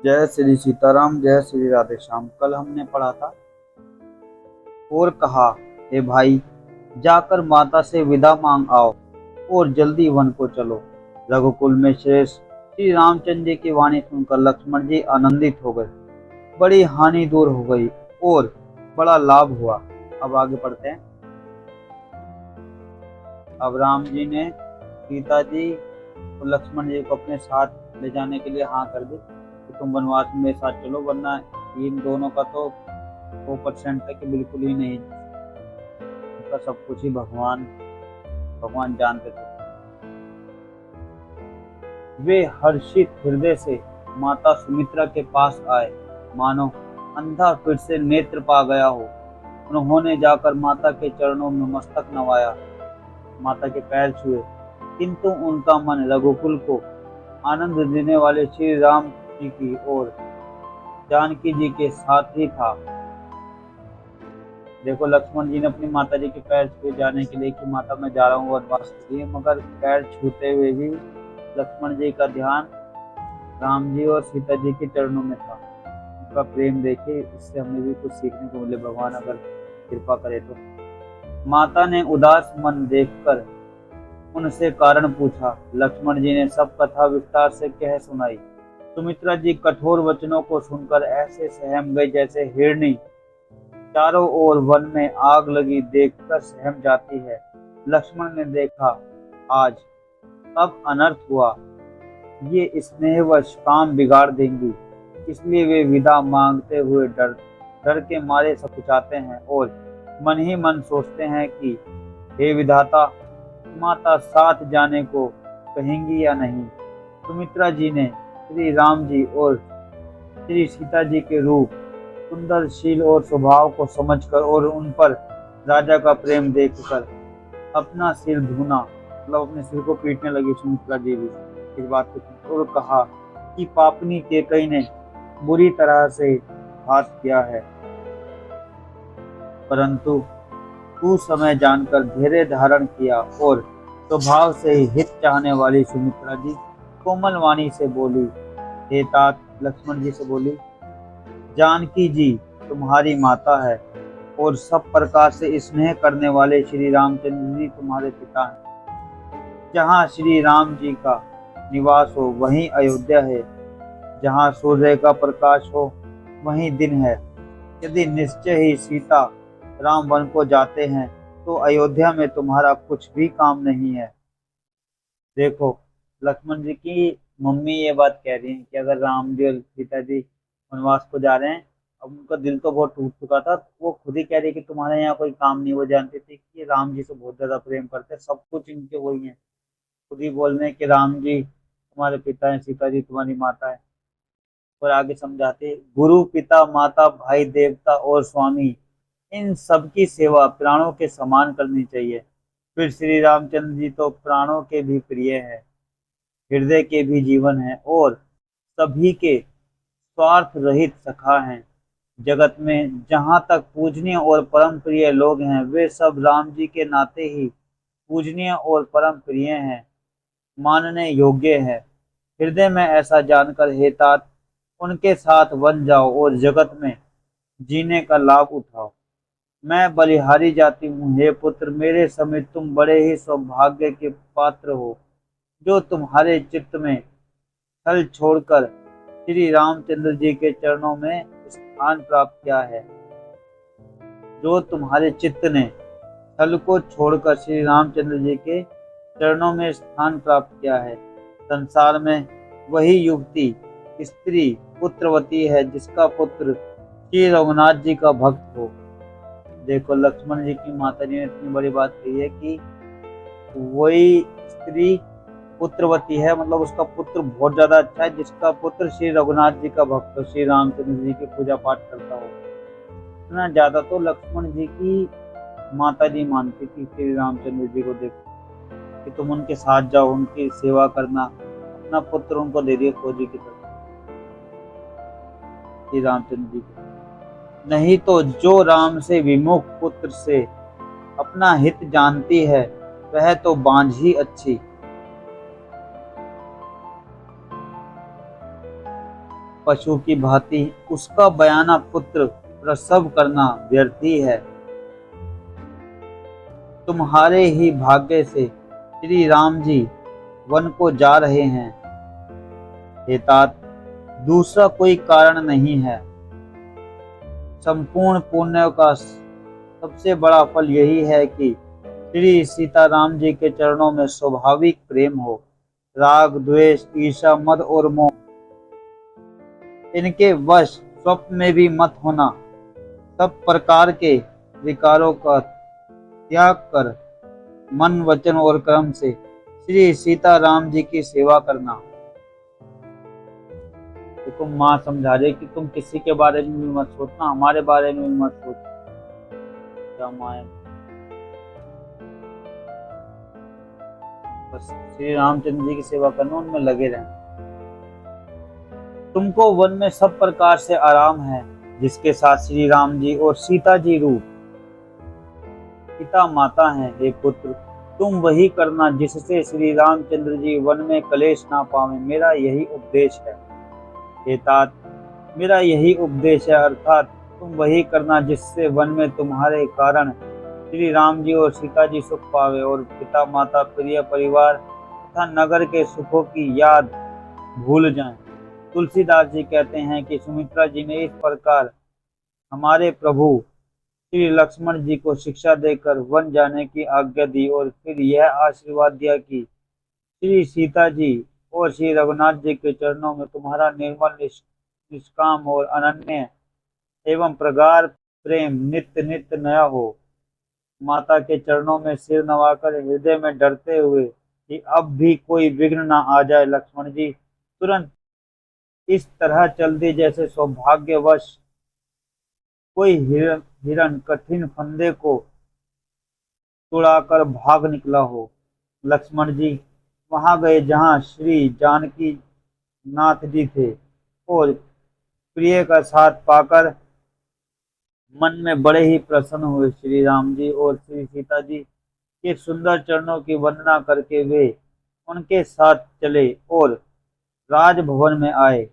जय श्री सीताराम, जय श्री राधे श्याम। कल हमने पढ़ा था और कहा, हे भाई, जाकर माता से विदा मांग आओ और जल्दी वन को चलो। रघुकुल में श्रेष्ठ श्री रामचंद्र जी की वाणी सुनकर लक्ष्मण जी आनंदित हो गए। बड़ी हानि दूर हो गई और बड़ा लाभ हुआ। अब आगे पढ़ते हैं। अब राम जी ने सीता जी और लक्ष्मण जी को अपने साथ ले जाने के लिए हाँ कर दी कि तुम वनवास में मेरे साथ चलो, वरना इन दोनों का तो 100% है कि बिल्कुल ही नहीं। उनका सब कुछ ही भगवान भगवान जानते थे। वे हर्षित हृदय से माता सुमित्रा के पास आए, मानो अंधा फिर से नेत्र पा गया हो। उन्होंने जाकर माता के चरणों में मस्तक नवाया, माता के पैर छुए, किंतु उनका मन रघुकुल को आनंद देने वाले श्री राम जी की और जानकी जी के साथ ही था। देखो, लक्ष्मण जी ने अपनी माता जी के पैर छुए जाने के लिए कि माता मैं जा रहा हूँ वनवास के लिए, मगर पैर छूते हुए भी लक्ष्मण जी का ध्यान राम जी और सीता जी के चरणों में था। उनका प्रेम देखे, इससे हमें भी कुछ सीखने को मिले, भगवान अगर कृपा करे तो। माता ने उदास मन देखकर उनसे कारण पूछा। लक्ष्मण जी ने सब कथा विस्तार से कह सुनाई। सुमित्रा जी कठोर वचनों को सुनकर ऐसे सहम गई जैसे हिरणी चारों ओर वन में आग लगी देखकर सहम जाती है। लक्ष्मण ने देखा आज अब अनर्थ हुआ, ये स्नेहवश काम बिगाड़ देंगी, इसलिए वे विदा मांगते हुए डर डर के मारे सकुचाते हैं और मन ही मन सोचते हैं कि हे विधाता, माता साथ जाने को कहेंगी या नहीं। सुमित्रा जी ने श्री राम जी और श्री सीता जी के रूप, सुंदर शील और स्वभाव को समझकर और उन पर राजा का प्रेम देखकर अपना सिर धुना, मतलब अपने सिर को पीटने लगी सुमित्रा जी भी इस बात को, और कहा कि पापनी कैकेयी ने बुरी तरह से घात किया है, परंतु तू समय जानकर धैर्य धारण किया और स्वभाव से ही हित चाहने वाली सुमित्रा जी कोमल वाणी से बोली, हे तात, लक्ष्मण जी से बोली, जानकी जी तुम्हारी माता है और सब प्रकार से स्नेह करने वाले श्री रामचंद्र जी तुम्हारे पिता हैं। जहाँ श्री राम जी का निवास हो वहीं अयोध्या है, जहाँ सूर्य का प्रकाश हो वहीं दिन है। यदि निश्चय ही सीता राम वन को जाते हैं तो अयोध्या में तुम्हारा कुछ भी काम नहीं है। देखो, लक्ष्मण जी की मम्मी ये बात कह रही है कि अगर राम जी और सीता जी वनवास को जा रहे हैं, अब उनका दिल तो बहुत टूट चुका था, वो खुद ही कह रही है कि तुम्हारे यहाँ कोई काम नहीं। वो जानते थे कि ये राम जी से बहुत ज्यादा प्रेम करते हैं, सब कुछ इनके वही है। खुद ही बोल रहे हैं कि राम जी तुम्हारे पिता हैं, सीता जी तुम्हारी माता है। और आगे समझाते, गुरु, पिता, माता, भाई, देवता और स्वामी, इन सबकी सेवा प्राणों के समान करनी चाहिए। फिर श्री रामचंद्र जी तो प्राणों के भी प्रिय है, हृदय के भी जीवन है और सभी के स्वार्थ रहित सखा हैं। जगत में जहाँ तक पूजनीय और परम प्रिय लोग हैं, वे सब राम जी के नाते ही पूजनीय और परम प्रिय हैं, मानने योग्य है। हृदय में ऐसा जानकर हे तात, उनके साथ वन जाओ और जगत में जीने का लाभ उठाओ। मैं बलिहारी जाति हूँ, हे पुत्र, मेरे समेत तुम बड़े ही सौभाग्य के पात्र हो, जो तुम्हारे चित्त में छल छोड़कर श्री रामचंद्र जी के चरणों में स्थान प्राप्त किया है। जो तुम्हारे चित्त ने छल को छोड़कर श्री रामचंद्र जी के चरणों में स्थान प्राप्त किया है। संसार में वही युवती स्त्री पुत्रवती है जिसका पुत्र श्री रघुनाथ जी का भक्त हो। देखो, लक्ष्मण जी की माता जी ने इतनी बड़ी बात कही है कि वही स्त्री पुत्रवती है, मतलब उसका पुत्र बहुत ज्यादा अच्छा है जिसका पुत्र श्री रघुनाथ जी का भक्त हो, श्री रामचंद्र जी की पूजा पाठ करता हो। इतना ज्यादा तो लक्ष्मण जी की माता जी मानती थी श्री रामचंद्र जी को। देखो कि तुम उनके साथ जाओ, उनकी सेवा करना, अपना पुत्र उनको दे दिए फौजी की तरफ, श्री रामचंद्र जी को। नहीं तो जो राम से विमुख पुत्र से अपना हित जानती है, वह तो बांझ ही अच्छी। पशु की भांति उसका बयाना पुत्र प्रसव करना व्यर्थ ही है। तुम्हारे ही भाग्य से श्री राम जी वन को जा रहे हैं। हे तात, दूसरा कोई कारण नहीं है। संपूर्ण पुण्य का सबसे बड़ा फल यही है कि श्री सीताराम जी के चरणों में स्वाभाविक प्रेम हो। राग, द्वेष, ईर्ष्या, मद और मोह इनके वश स्वप्न में भी मत होना। सब प्रकार के विकारों का त्याग कर मन, वचन और कर्म से श्री सीताराम जी की सेवा करना। देखो माँ समझा रही कि तुम किसी के बारे में भी मत सोचना, हमारे बारे में भी मत सोचना। क्या माँ है? बस श्री रामचंद्र जी की सेवा करना, उनमें लगे रहना। तुमको वन में सब प्रकार से आराम है, जिसके साथ श्री राम जी और सीता जी रूप पिता माता हैं। हे पुत्र, तुम वही करना जिससे श्री रामचंद्र जी वन में कलेश ना पावे। मेरा यही उपदेश है। हे तात, मेरा यही उपदेश है, अर्थात तुम वही करना जिससे वन में तुम्हारे कारण श्री राम जी और सीता जी सुख पावे और पिता माता, प्रिय परिवार तथा नगर के सुखों की याद भूल जाएं। तुलसीदास जी कहते हैं कि सुमित्रा जी ने इस प्रकार हमारे प्रभु श्री लक्ष्मण जी को शिक्षा देकर वन जाने की आज्ञा दी और फिर यह आशीर्वाद दिया कि श्री सीता जी और श्री रघुनाथ जी के चरणों में तुम्हारा निर्मल, निष्काम और अनन्य एवं प्रगाढ़ प्रेम नित्य नित्य नया हो। माता के चरणों में सिर नवाकर हृदय में डरते हुए कि अब भी कोई विघ्न न आ जाए, लक्ष्मण जी तुरंत इस तरह चल दी जैसे सौभाग्यवश कोई हिरण कठिन फंदे को तुड़ाकर भाग निकला हो। लक्ष्मण जी वहां गए जहां श्री जानकी नाथ जी थे और प्रिय का साथ पाकर मन में बड़े ही प्रसन्न हुए। श्री राम जी और श्री सीता जी के सुंदर चरणों की वंदना करके वे उनके साथ चले और राजभवन में आए।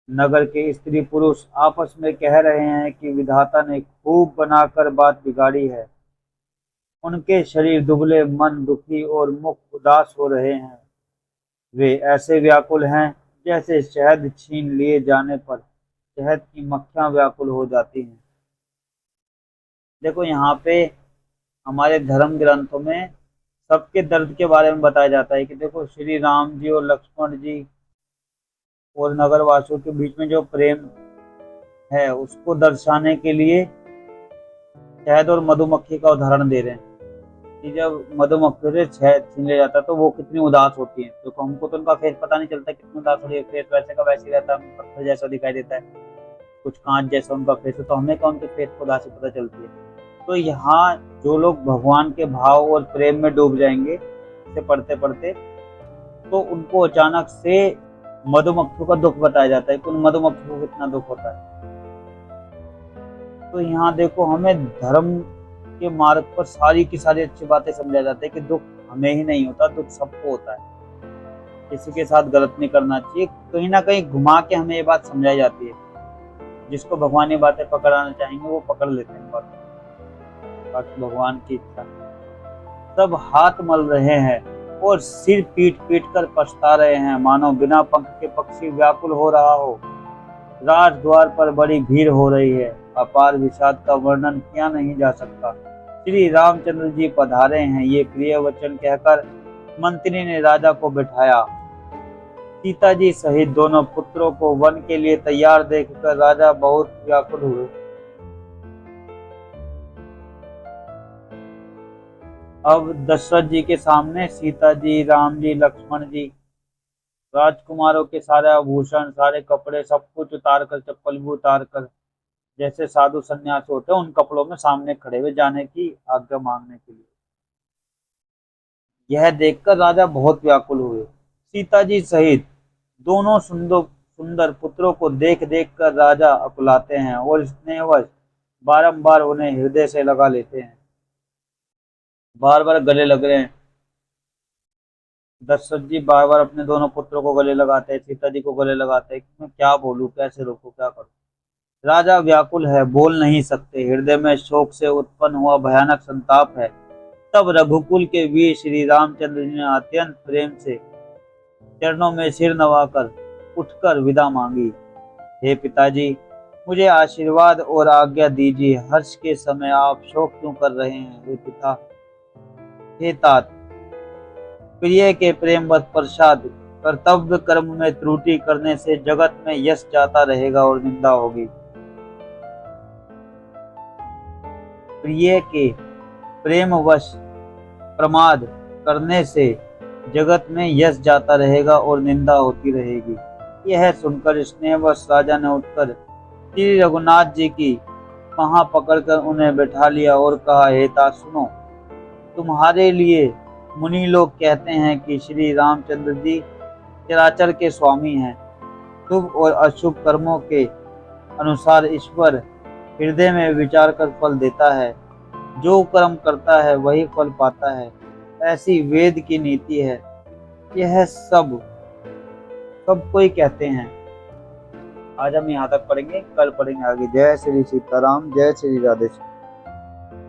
नगर के स्त्री पुरुष आपस में कह रहे हैं कि विधाता ने खूब बनाकर बात बिगाड़ी है। उनके शरीर दुबले, मन दुखी और मुख उदास हो रहे हैं। वे ऐसे व्याकुल हैं जैसे शहद छीन लिए जाने पर शहद की मक्खियां व्याकुल हो जाती हैं। देखो यहाँ पे हमारे धर्म ग्रंथों में सबके दर्द के बारे में बताया जाता है कि देखो श्री राम जी और लक्ष्मण जी और नगर वासियों के बीच में जो प्रेम है उसको दर्शाने के लिए शहद और मधुमक्खी का उदाहरण दे रहे हैं कि जब मधुमक्खी से शहद छीन लिया जाता है तो वो कितनी उदास होती है। देखो हमको तो उनका फेस पता नहीं चलता कितनी उदास होती है, फेस वैसे का वैसे ही रहता है, पत्थर जैसा दिखाई देता है, कुछ कांच जैसा उनका फेस है, तो हमें क्या उनके फेस को उदासी पता चलती है। तो यहाँ जो लोग भगवान के भाव और प्रेम में डूब जाएंगे इसे पढ़ते पढ़ते, तो उनको अचानक से मधुमक्खियों का दुख बताया जाता है कि उन मधुमक्खियों को कितना दुख होता है। तो यहाँ देखो हमें धर्म के मार्ग पर सारी की सारी अच्छी बातें समझा जाती है कि दुख हमें ही नहीं होता, दुख सबको होता है, किसी के साथ गलत नहीं करना चाहिए। कहीं ना कहीं घुमा के हमें ये बात समझाई जाती है। जिसको भगवान ये बातें पकड़ाना चाहेंगे वो पकड़ लेते हैं बाकी भगवान की इच्छा। सब हाथ मल रहे हैं और सिर पीट पीट कर पछता रहे हैं, मानो बिना पंख के पक्षी व्याकुल हो रहा हो। राजद्वार पर बड़ी भीड़ हो रही है, अपार विषाद का वर्णन किया नहीं जा सकता। श्री रामचंद्र जी पधारे हैं, ये प्रिय वचन कहकर मंत्री ने राजा को बिठाया। सीता जी सहित दोनों पुत्रों को वन के लिए तैयार देखकर राजा बहुत व्याकुल हुए। अब दशरथ जी के सामने सीता जी, राम जी, लक्ष्मण जी, राजकुमारों के सारे आभूषण, सारे कपड़े, सब कुछ उतार कर, चप्पल भी उतार कर, जैसे साधु सन्यासी होते हैं उन कपड़ों में सामने खड़े हुए जाने की आज्ञा मांगने के लिए। यह देखकर राजा बहुत व्याकुल हुए। सीता जी सहित दोनों सुंदर सुंदर पुत्रों को देख देख कर राजा अकुलाते हैं और स्नेहवश बारंबार उन्हें हृदय से लगा लेते हैं, बार बार गले लग रहे हैं। दशरथ जी बार बार अपने दोनों पुत्रों को गले लगाते हैं, सीता जी को गले लगाते हैं कि मैं क्या बोलूं, कैसे रोकूं, क्या करूं। राजा व्याकुल है, बोल नहीं सकते, हृदय में शोक से उत्पन्न हुआ भयानक संताप है। तब रघुकुल के वीर श्री रामचंद्र जी ने अत्यंत प्रेम से चरणों में सिर नवाकर उठकर विदा मांगी। हे पिताजी, मुझे आशीर्वाद और आज्ञा दीजिए। हर्ष के समय आप शोक क्यों कर रहे हैं? हे पिता, हे तात, प्रिय के प्रेम वश प्रसाद, कर्तव्य कर्म में त्रुटि करने से जगत में यश जाता रहेगा और निंदा होगी। प्रिय के प्रेम वश प्रमाद करने से जगत में यश जाता रहेगा और निंदा होती रहेगी। यह सुनकर स्नेहवश राजा ने उठकर श्री रघुनाथ जी की बांह पकड़कर उन्हें बैठा लिया और कहा, हे तात सुनो, तुम्हारे लिए मुनि लोग कहते हैं कि श्री रामचंद्र जी चराचर के स्वामी हैं। शुभ और अशुभ कर्मों के अनुसार ईश्वर हृदय में विचार कर फल देता है। जो कर्म करता है वही फल पाता है, ऐसी वेद की नीति है। यह सब कोई कहते हैं। आज हम यहाँ तक पढ़ेंगे, कल पढ़ेंगे आगे। जय श्री सीताराम, जय श्री राधे।